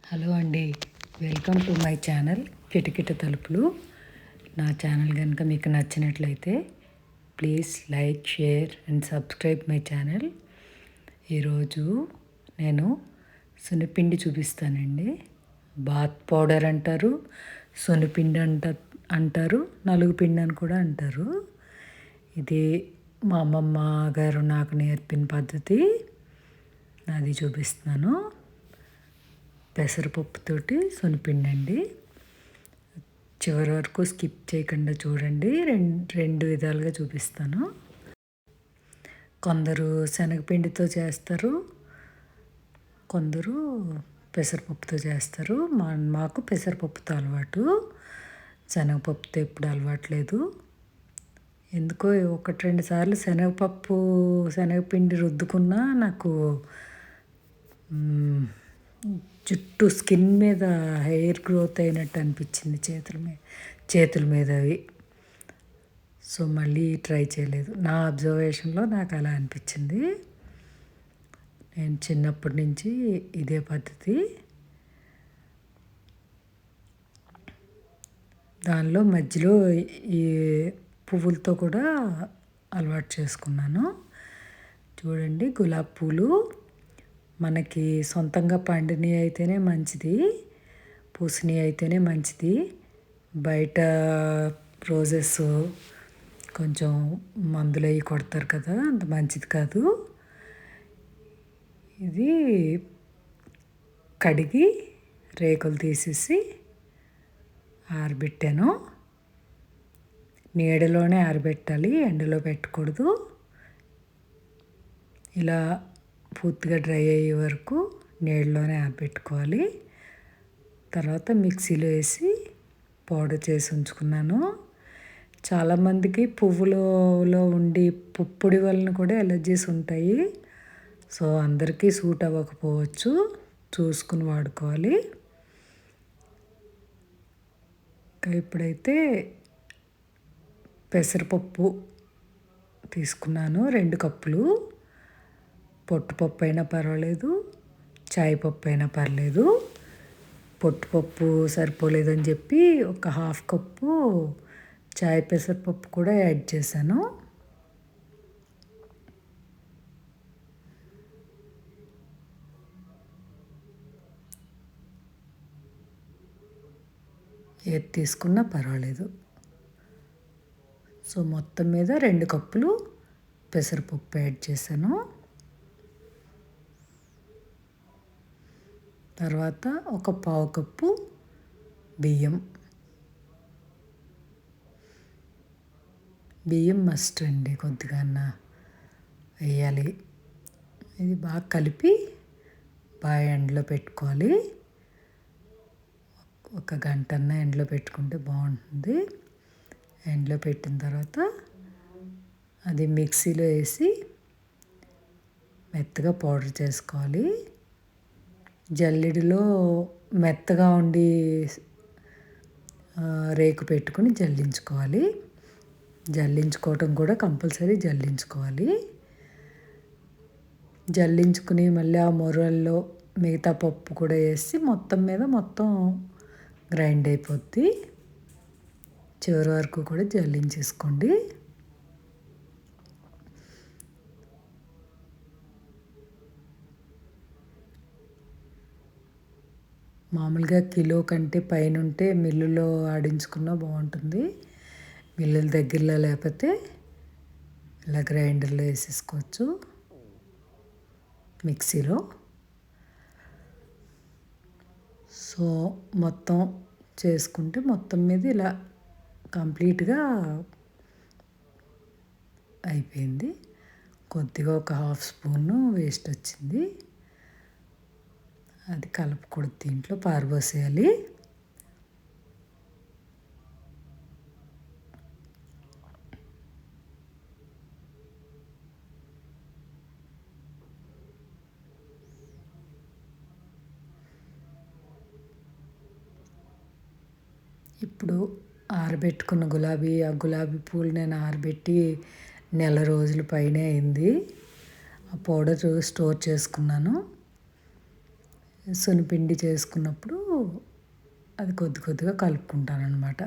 Hello అండి, welcome to my channel కిటకిట తలుపులు. నా ఛానల్ కనుక మీకు నచ్చినట్లయితే please like, share and subscribe my channel. ఈరోజు నేను సున్నిపిండి చూపిస్తానండి. బాత్ పౌడర్ అంటారు, సున్నిపిండి అంటారు, నలుగు పిండి అని కూడా అంటారు. ఇది మా అమ్మమ్మ గారు నాకు నేర్పిన పద్ధతి. అది చూపిస్తున్నాను. పెసరపప్పుతోటి సున్నిపిండి అండి. చివరి వరకు స్కిప్ చేయకుండా చూడండి. రెండు విధాలుగా చూపిస్తాను. కొందరు శనగపిండితో చేస్తారు, కొందరు పెసరపప్పుతో చేస్తారు. మాకు పెసరపప్పుతో అలవాటు, శనగపప్పుతో ఎప్పుడు అలవాట్లేదు. ఎందుకో 1-2 సార్లు శనగపిండి రుద్దుకున్నా నాకు జుట్టు స్కిన్ మీద హెయిర్ గ్రోత్ అయినట్టు అనిపించింది, చేతుల మీద అవి. సో మళ్ళీ ట్రై చేయలేదు. నా అబ్జర్వేషన్లో నాకు అలా అనిపించింది. నేను చిన్నప్పటి నుంచి ఇదే పద్ధతి. దానిలో మధ్యలో ఈ పువ్వులతో కూడా అలవాటు చేసుకున్నాను. చూడండి, గులాబీ పూలు మనకి సొంతంగా పండినవి అయితేనే మంచిది, పూసినవి అయితేనే మంచిది. బయట రోజెస్ కొంచెం మందులు అవి కొడతారు కదా, అంత మంచిది కాదు. ఇది కడిగి రేకులు తీసేసి ఆరబెట్టాను. నీడలోనే ఆరబెట్టాలి, ఎండలో పెట్టకూడదు. ఇలా పూర్తిగా డ్రై అయ్యే వరకు నీళ్ళలోనే ఆరబెట్టుకోవాలి. తర్వాత మిక్సీలో వేసి పౌడర్ చేసి ఉంచుకున్నాను. చాలామందికి పువ్వులలో ఉండి పుప్పొడి వలన కూడా ఎలర్జీస్ ఉంటాయి. సో అందరికీ సూట్ అవ్వకపోవచ్చు, చూసుకుని వాడుకోవాలి. ఇప్పుడైతే పెసరపప్పు తీసుకున్నాను, 2 కప్పులు. పొట్టుపప్పు అయినా పర్వాలేదు, చాయపప్పు అయినా పర్లేదు. పొట్టుపప్పు సరిపోలేదని చెప్పి ఒక 1/2 కప్పు చాయ్ పెసరపప్పు కూడా యాడ్ చేశాను. ఏది తీసుకున్నా పర్వాలేదు. సో మొత్తం మీద 2 కప్పులు పెసరపప్పు యాడ్ చేశాను. తర్వాత ఒక 1/4 కప్పు బియ్యం మస్ట్ అండి, కొద్దిగా వేయాలి. ఇది బాగా కలిపి బాగా ఎండలో పెట్టుకోవాలి. 1 గంటన్నా ఎండలో పెట్టుకుంటే బాగుంటుంది. ఎండలో పెట్టిన తర్వాత అది మిక్సీలో వేసి మెత్తగా పౌడర్ చేసుకోవాలి. జల్లెడలో మెత్తగా ఉండి రేకు పెట్టుకుని జల్లించుకోవాలి. జల్లించుకోవటం కూడా కంపల్సరీ జల్లించుకోవాలి. జల్లించుకుని మళ్ళీ ఆ మొరల్లో మిగతా పప్పు కూడా వేసి మొత్తం గ్రైండ్ అయిపోద్ది. చివరి వరకు కూడా జల్లించేసుకోండి. మామూలుగా కిలో కంటే పైన ఉంటే మిల్లులో ఆడించుకున్నా బాగుంటుంది. మిల్లుల దగ్గరలో లేకపోతే ఇలా గ్రైండర్లో వేసేసుకోవచ్చు, మిక్సీలో. సో మొత్తం చేసుకుంటే మొత్తం మీద ఇలా కంప్లీట్గా అయిపోయింది. కొద్దిగా ఒక 1/2 స్పూను వేస్ట్ వచ్చింది, అది కలపకూడదు, దీంట్లో పారబోసేయాలి. ఇప్పుడు ఆరబెట్టుకున్న గులాబీ పూలు నేను ఆరబెట్టి నెల రోజుల పైనే అయింది. ఆ పౌడర్ స్టోర్ చేసుకున్నాను. సున్నిపిండి చేసుకున్నప్పుడు అది కొద్ది కొద్దిగా కలుపుకుంటాను అనమాట.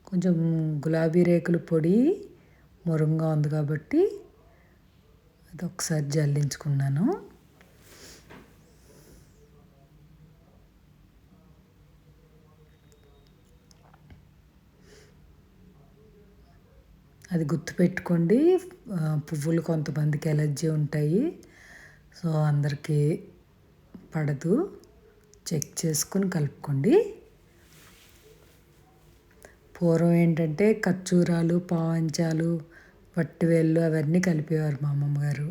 కొంచెం గులాబీ రేకుల పొడి మురంగా ఉంది కాబట్టి అది ఒకసారి జల్లించుకున్నాను. అది గుర్తుపెట్టుకోండి. పువ్వులు కొంతమందికి ఎలర్జీ ఉంటాయి. సో అందరికీ పడదు. చెక్ చేసుకొని కలుపుకోండి. పూర్వం ఏంటంటే ఖర్జూరాలు, పావంచాలు, వట్టివేళ్ళు అవన్నీ కలిపేవారు మా అమ్మమ్మ గారు.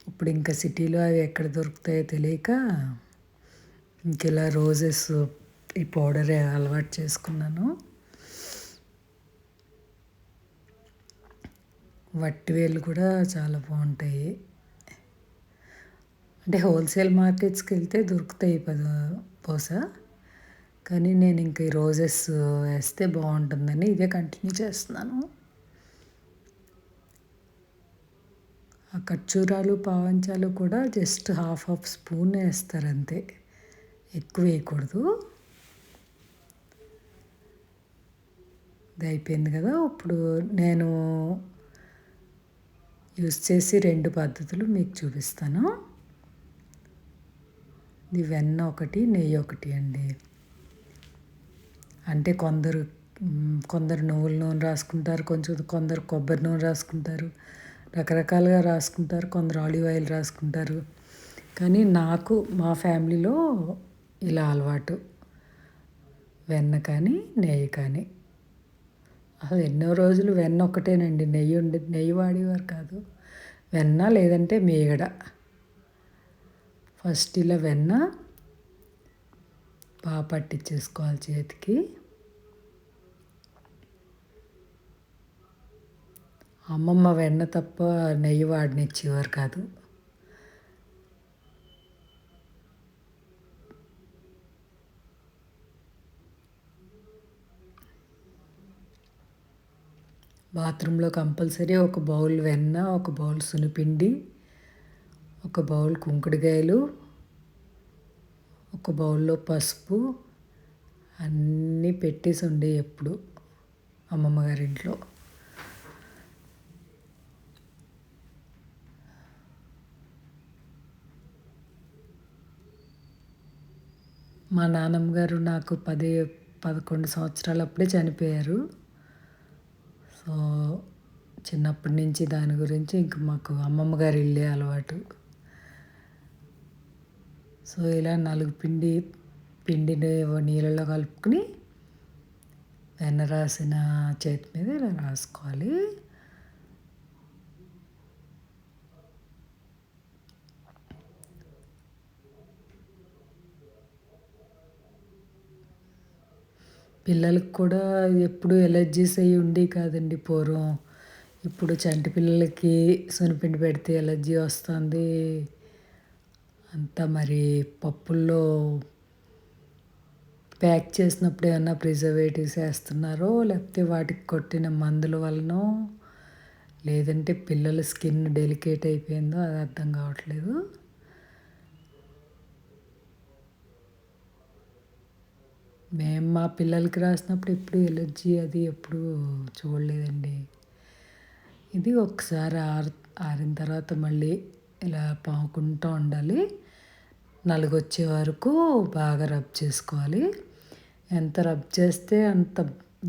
ఇప్పుడు ఇంకా సిటీలో అవి ఎక్కడ దొరుకుతాయో తెలియక ఇంకెలా రోజెస్ ఈ పౌడర్ అలవాటు చేసుకున్నాను. వట్టివేళ్ళు కూడా చాలా బాగుంటాయి. అంటే హోల్సేల్ మార్కెట్స్కి వెళ్తే దొరుకుతాయి బహుశా. కానీ నేను ఇంక ఈ రోజెస్ వేస్తే బాగుంటుందని ఇదే కంటిన్యూ చేస్తున్నాను. ఆ ఖర్జూరాలు, పావంచాలు కూడా జస్ట్ హాఫ్ స్పూన్ వేస్తారు అంతే, ఎక్కువ వేయకూడదు. ఇది అయిపోయింది కదా. ఇప్పుడు నేను యూస్ చేసి 2 పద్ధతులు మీకు చూపిస్తాను. ఇది వెన్న ఒకటి, నెయ్యి ఒకటి అండి. అంటే కొందరు నువ్వుల నూనె రాసుకుంటారు, కొందరు కొబ్బరి నూనె రాసుకుంటారు, రకరకాలుగా రాసుకుంటారు. కొందరు ఆలివ్ ఆయిల్ రాసుకుంటారు. కానీ నాకు మా ఫ్యామిలీలో ఇలా అలవాటు, వెన్న కానీ నెయ్యి కానీ. అసలు ఎన్నో రోజులు వెన్న ఒక్కటేనండి, నెయ్యి వాడేవారు కాదు. వెన్న లేదంటే మీగడ. ఫస్ట్ ఇలా వెన్న బాగా పట్టించేసుకోవాలి చేతికి. అమ్మమ్మ వెన్న తప్ప నెయ్యి వాడనిచ్చేవారు కాదు. బాత్రూంలో కంపల్సరీ ఒక బౌల్ వెన్న, ఒక బౌల్ సున్నిపిండి, ఒక బౌల్ కుంకుడుకాయలు, ఒక బౌల్లో పసుపు అన్నీ పెట్టేసి ఉండే ఎప్పుడు అమ్మమ్మ గారింట్లో. మా నాన్నమ్మ గారు నాకు 11 సంవత్సరాలు అప్పుడే చనిపోయారు. సో చిన్నప్పటి నుంచి దాని గురించి ఇంక మాకు అమ్మమ్మ గారి ఇల్లే అలవాటు. సో ఇలా పిండిని నీళ్ళలో కలుపుకుని వెన్న రాసిన చేతి మీద ఇలా రాసుకోవాలి. పిల్లలకు కూడా ఎప్పుడు ఎలర్జీస్ అయ్యి ఉండి కాదండి పూర్వం. ఇప్పుడు చంటి పిల్లలకి సున్నిపిండి పెడితే ఎలర్జీ వస్తుంది. అంతా మరి పప్పుల్లో ప్యాక్ చేసినప్పుడు ఏమన్నా ప్రిజర్వేటివ్స్ వేస్తున్నారో, లేకపోతే వాటికి కొట్టిన మందుల వలనో, లేదంటే పిల్లల స్కిన్ డెలికేట్ అయిపోయిందో అది అర్థం కావట్లేదు. మేము మా పిల్లలకి రాసినప్పుడు ఎప్పుడు ఎలర్జీ అది ఎప్పుడు చూడలేదండి. ఇది ఒకసారి ఆరిన తర్వాత మళ్ళీ ఇలా పాముకుంటూ ఉండాలి. నలుగొచ్చే వరకు బాగా రబ్ చేసుకోవాలి. ఎంత రబ్ చేస్తే అంత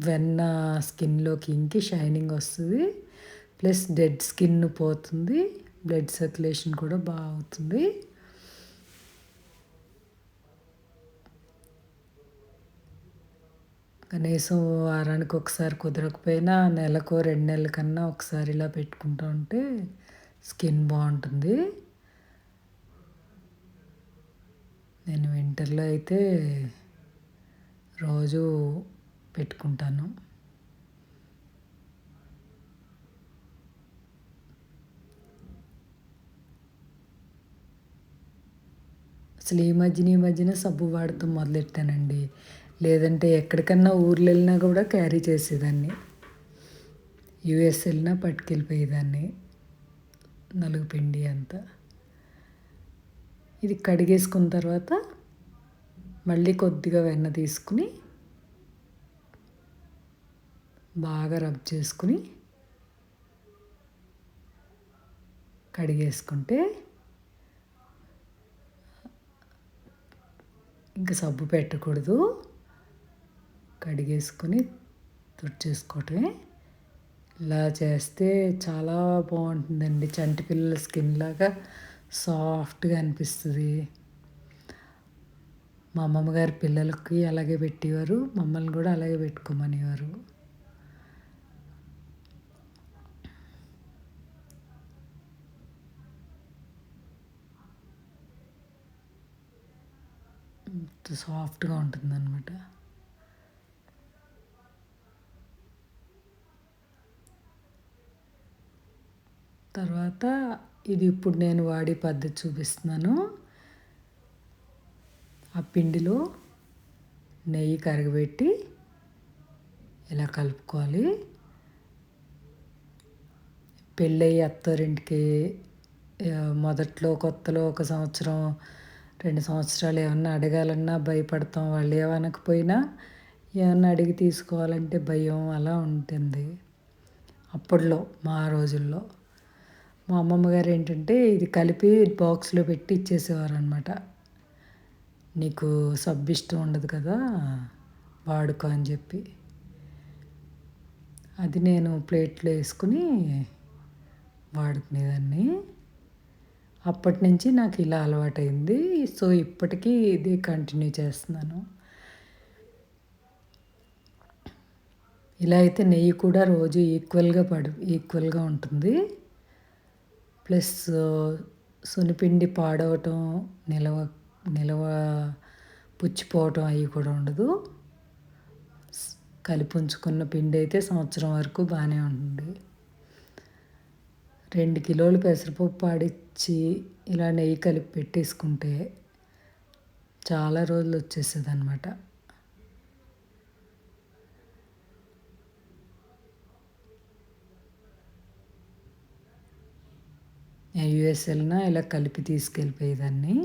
వెన్న స్కిన్లోకి ఇంకి షైనింగ్ వస్తుంది. ప్లస్ డెడ్ స్కిన్ పోతుంది, బ్లడ్ సర్క్యులేషన్ కూడా బాగా అవుతుంది. కనీసం వారానికి ఒకసారి కుదరకపోయినా నెలకో 2 నెలల కన్నా ఒకసారి ఇలా పెట్టుకుంటూ ఉంటే స్కిన్ బాగుంటుంది. నేను వింటర్లో అయితే రోజు పెట్టుకుంటాను. అసలు ఈ మధ్యన సబ్బు వాడటం మొదలెట్టానండి. లేదంటే ఎక్కడికన్నా ఊర్లు వెళ్ళినా కూడా క్యారీ చేసేదాన్ని. యూఎస్ వెళ్ళినా పట్టుకెళ్ళిపోయేదాన్ని నలుగు పిండి అంతా. ఇది కడిగేసుకున్న తర్వాత మళ్ళీ కొద్దిగా వెన్న తీసుకుని బాగా రబ్ చేసుకుని కడిగేసుకుంటే ఇంకా సబ్బు పెట్టకూడదు. కడిగేసుకొని తుడిచేసుకోవటమే. ఇలా చేస్తే చాలా బాగుంటుందండి. చంటి పిల్లల స్కిన్ లాగా సాఫ్ట్గా అనిపిస్తుంది. మా అమ్మమ్మ గారి పిల్లలకి అలాగే పెట్టేవారు, మమ్మల్ని కూడా అలాగే పెట్టుకోమనేవారు. సాఫ్ట్గా ఉంటుందన్నమాట. తర్వాత ఇది ఇప్పుడు నేను వాడే పద్ధతి చూపిస్తున్నాను. ఆ పిండిలో నెయ్యి కరగబెట్టి ఇలా కలుపుకోవాలి. పెళ్ళయి అత్తారింటికి మొదట్లో కొత్తలో 1 సంవత్సరం 2 సంవత్సరాలు ఏమన్నా అడగాలన్నా భయపడతాం. వాళ్ళు ఏమనకపోయినా ఏమన్నా అడిగి తీసుకోవాలంటే భయం అలా ఉంటుంది అప్పట్లో, మా రోజుల్లో. మా అమ్మమ్మ గారు ఏంటంటే ఇది కలిపి బాక్స్లో పెట్టి ఇచ్చేసేవారు అనమాట. నీకు సబ్బు ఇష్టం ఉండదు కదా, వాడుకో అని చెప్పి. అది నేను ప్లేట్లో వేసుకుని వాడుకునేదాన్ని. అప్పటి నుంచి నాకు ఇలా అలవాటైంది. సో ఇప్పటికీ ఇది కంటిన్యూ చేస్తున్నాను. ఇలా అయితే నెయ్యి కూడా రోజు ఈక్వల్గా ఉంటుంది. ప్లస్ సున్నిపిండి పాడవటం, నిలవ పుచ్చిపోవటం అవి కూడా ఉండదు. కలిపి ఉంచుకున్న పిండి అయితే సంవత్సరం వరకు బాగానే ఉంటుంది. 2 కిలోలు పెసరపప్పు ఆడిచ్చి ఇలా నెయ్యి కలిపి పెట్టేసుకుంటే చాలా రోజులు వచ్చేస్తుంది అనమాట. నేను యూఎస్ వెళ్ళినా ఇలా కలిపి తీసుకెళ్ళిపోయేదాన్ని.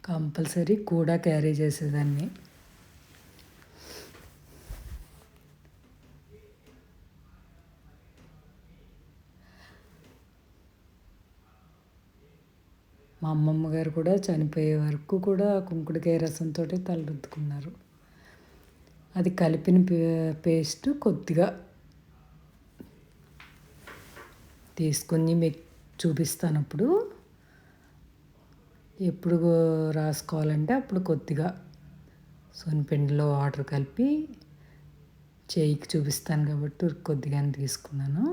కంపల్సరీ కూడా క్యారీ చేసేదాన్ని. మా అమ్మమ్మ గారు కూడా చనిపోయే వరకు కూడా కుంకుడుకాయ రసంతో తలరుద్దుకున్నారు. అది కలిపిన పేస్ట్ కొద్దిగా తీసుకొని మీకు చూపిస్తాను. అప్పుడు ఎప్పుడు రాసుకోవాలంటే అప్పుడు కొద్దిగా సున్నిపిండిలో వాటర్ కలిపి చేయికి చూపిస్తాను కాబట్టి కొద్దిగానే తీసుకున్నాను.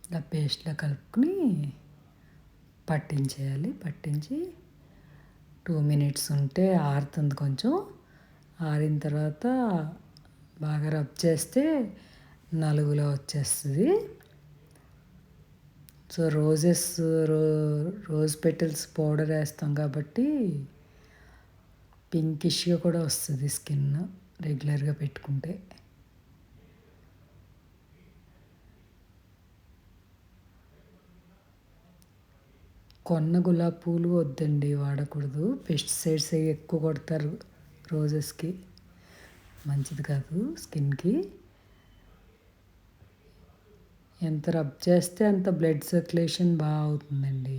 ఇలా పేస్ట్లో కలుపుకుని పట్టించేయాలి. పట్టించి 2 మినిట్స్ ఉంటే ఆరుతుంది. కొంచెం ఆరిన తర్వాత బాగా రబ్ చేస్తే నలుగులో వచ్చేస్తుంది. సో రోజ్ పెటల్స్ పౌడర్ వేస్తాం కాబట్టి పింకిష్గా కూడా వస్తుంది స్కిన్ రెగ్యులర్గా పెట్టుకుంటే. కొన్న గులాబీ పూలు వద్దండి, వాడకూడదు. పెస్టిసైడ్స్ ఎక్కువ కొడతారు రోజెస్కి, మంచిది కాదు స్కిన్కి. ఎంత రబ్ చేస్తే అంత బ్లడ్ సర్క్యులేషన్ బాగా అవుతుందండి.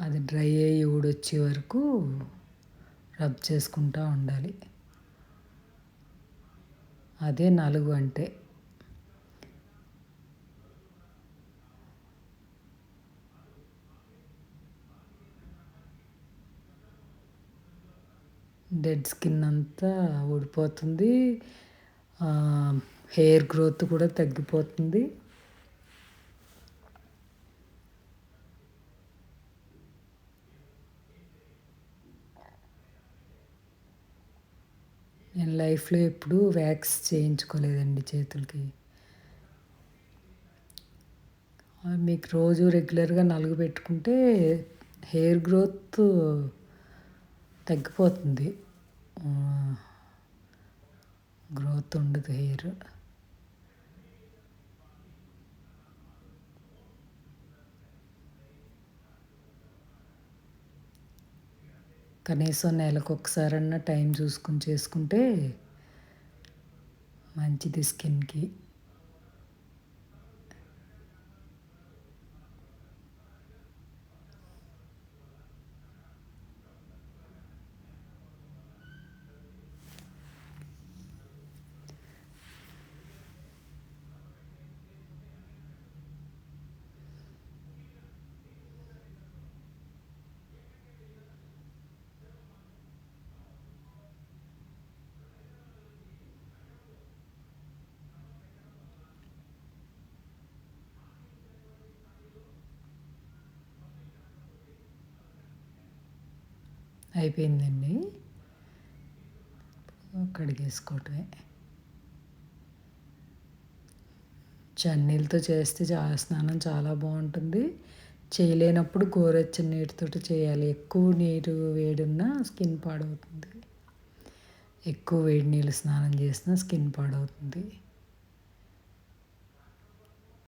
అది డ్రై అయ్యి ఊడొచ్చే వరకు రబ్ చేసుకుంటూ ఉండాలి. అదే నలుగు అంటే. డెడ్ స్కిన్ అంతా ఊడిపోతుంది. హెయిర్ గ్రోత్ కూడా తగ్గిపోతుంది. లైఫ్‌లో ఎప్పుడూ వ్యాక్స్ చేయించుకోలేదండి చేతులకి. మీకు రోజు రెగ్యులర్‌గా నలుగు పెట్టుకుంటే హెయిర్ గ్రోత్ తగ్గిపోతుంది. ఆహ్, గ్రోత్ ఉండదు హెయిర్. కనీసం నెలకొకసారన్నా టైం చూసుకొని చేసుకుంటే మంచిది స్కిన్‌కి. అయిపోయిందండి. కడిగేసుకోవటమే. చన్నీళ్ళతో చేస్తే స్నానం చాలా బాగుంటుంది. చేయలేనప్పుడు గోరువెచ్చని నీటితోటి చేయాలి. ఎక్కువ నీరు వేడున్నా స్కిన్ పాడవుతుంది. ఎక్కువ వేడి నీళ్ళు స్నానం చేసినా స్కిన్ పాడవుతుంది.